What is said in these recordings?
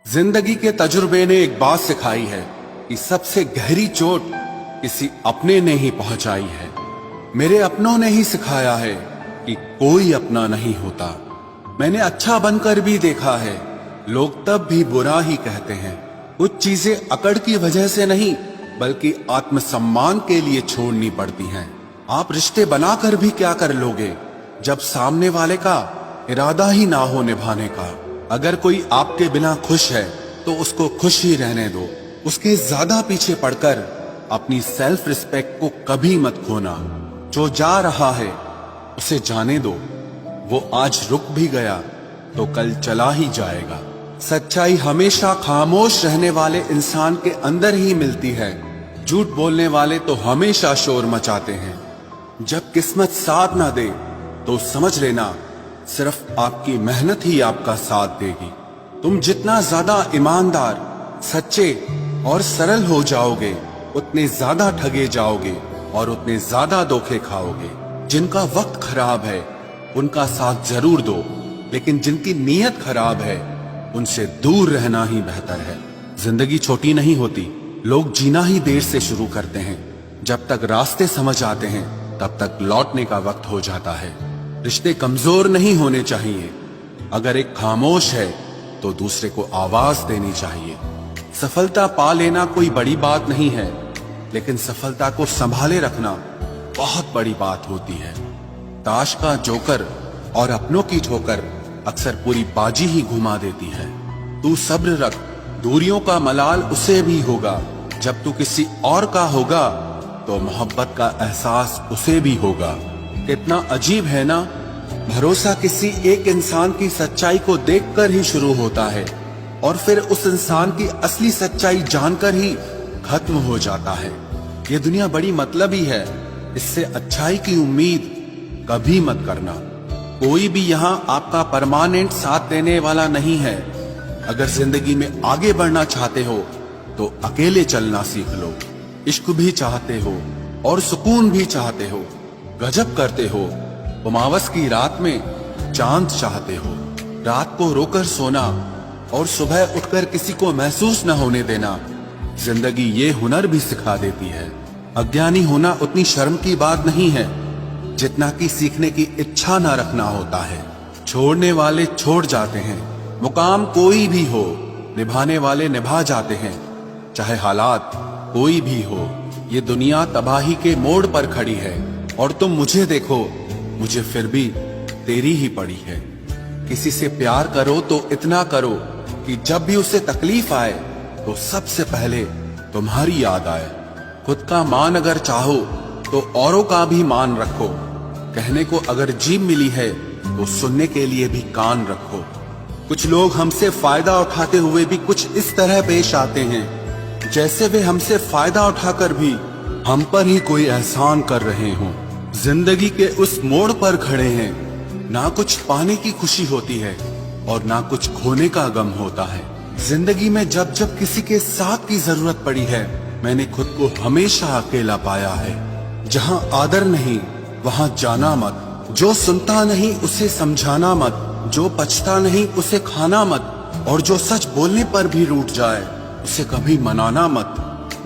जिंदगी के तजुर्बे ने एक बात सिखाई है कि सबसे गहरी चोट किसी अपने ने ही पहुंचाई है। मेरे अपनों ने ही सिखाया है कि कोई अपना नहीं होता। मैंने अच्छा बनकर भी देखा है, लोग तब भी बुरा ही कहते हैं। कुछ चीजें अकड़ की वजह से नहीं बल्कि आत्मसम्मान के लिए छोड़नी पड़ती हैं। आप रिश्ते बनाकर भी क्या कर लोगे जब सामने वाले का इरादा ही ना हो निभाने का। अगर कोई आपके बिना खुश है तो उसको खुश ही रहने दो। उसके ज्यादा पीछे पड़कर अपनी सेल्फ रिस्पेक्ट को कभी मत खोना। जो जा रहा है उसे जाने दो, वो आज रुक भी गया तो कल चला ही जाएगा। सच्चाई हमेशा खामोश रहने वाले इंसान के अंदर ही मिलती है। झूठ बोलने वाले तो हमेशा शोर मचाते हैं। जब किस्मत साथ ना दे तो समझ लेना सिर्फ आपकी मेहनत ही आपका साथ देगी। तुम जितना ज्यादा ईमानदार, सच्चे और सरल हो जाओगे उतने ज्यादा ठगे जाओगे और उतने ज्यादा धोखे खाओगे। जिनका वक्त खराब है उनका साथ जरूर दो, लेकिन जिनकी नीयत खराब है उनसे दूर रहना ही बेहतर है। जिंदगी छोटी नहीं होती, लोग जीना ही देर से शुरू करते हैं। जब तक रास्ते समझ आते हैं तब तक लौटने का वक्त हो जाता है। रिश्ते कमजोर नहीं होने चाहिए। अगर एक खामोश है तो दूसरे को आवाज देनी चाहिए। सफलता पा लेना कोई बड़ी बात नहीं है, लेकिन सफलता को संभाले रखना बहुत बड़ी बात होती है। ताश का जोकर और अपनों की ठोकर अक्सर पूरी बाजी ही घुमा देती है। तू सब्र रख, दूरियों का मलाल उसे भी होगा। जब तू किसी और का होगा तो मोहब्बत का एहसास उसे भी होगा। कितना अजीब है ना, भरोसा किसी एक इंसान की सच्चाई को देखकर ही शुरू होता है और फिर उस इंसान की असली सच्चाई जानकर ही खत्म हो जाता है। ये दुनिया बड़ी मतलबी है, इससे अच्छाई की उम्मीद कभी मत करना। कोई भी यहाँ आपका परमानेंट साथ देने वाला नहीं है। अगर जिंदगी में आगे बढ़ना चाहते हो तो अकेले चलना सीख लो। इश्क भी चाहते हो और सुकून भी चाहते हो, गजब करते हो। उमावस की रात में चांद चाहते हो। रात को रोकर सोना और सुबह उठकर किसी को महसूस न होने देना जिंदगी ये हुनर भी सिखा देती है। अज्ञानी होना उतनी शर्म की बात नहीं है जितना कि सीखने की इच्छा न रखना होता है। छोड़ने वाले छोड़ जाते हैं, मुकाम कोई भी हो, निभाने वाले निभा जाते हैं, चाहे हालात कोई भी हो। ये दुनिया तबाही के मोड़ पर खड़ी है और तुम मुझे देखो, मुझे फिर भी तेरी ही पड़ी है। किसी से प्यार करो तो इतना करो कि जब भी उसे तकलीफ आए तो सबसे पहले तुम्हारी याद आए। खुद का मान अगर चाहो तो औरों का भी मान रखो। कहने को अगर जीभ मिली है तो सुनने के लिए भी कान रखो। कुछ लोग हमसे फायदा उठाते हुए भी कुछ इस तरह पेश आते हैं जैसे वे हमसे फायदा उठाकर भी हम पर ही कोई एहसान कर रहे हों। जिंदगी के उस मोड़ पर खड़े हैं, ना कुछ पाने की खुशी होती है और ना कुछ खोने का गम होता है। जिंदगी में जब जब किसी के साथ की जरूरत पड़ी है मैंने खुद को हमेशा अकेला पाया है। जहाँ आदर नहीं वहाँ जाना मत, जो सुनता नहीं उसे समझाना मत, जो पछता नहीं उसे खाना मत, और जो सच बोलने पर भी रूठ जाए उसे कभी मनाना मत।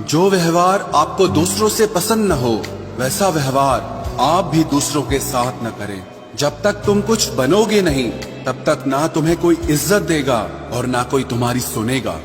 जो व्यवहार आपको दूसरों से पसंद न हो वैसा व्यवहार आप भी दूसरों के साथ न करें। जब तक तुम कुछ बनोगे नहीं तब तक ना तुम्हें कोई इज्जत देगा और ना कोई तुम्हारी सुनेगा।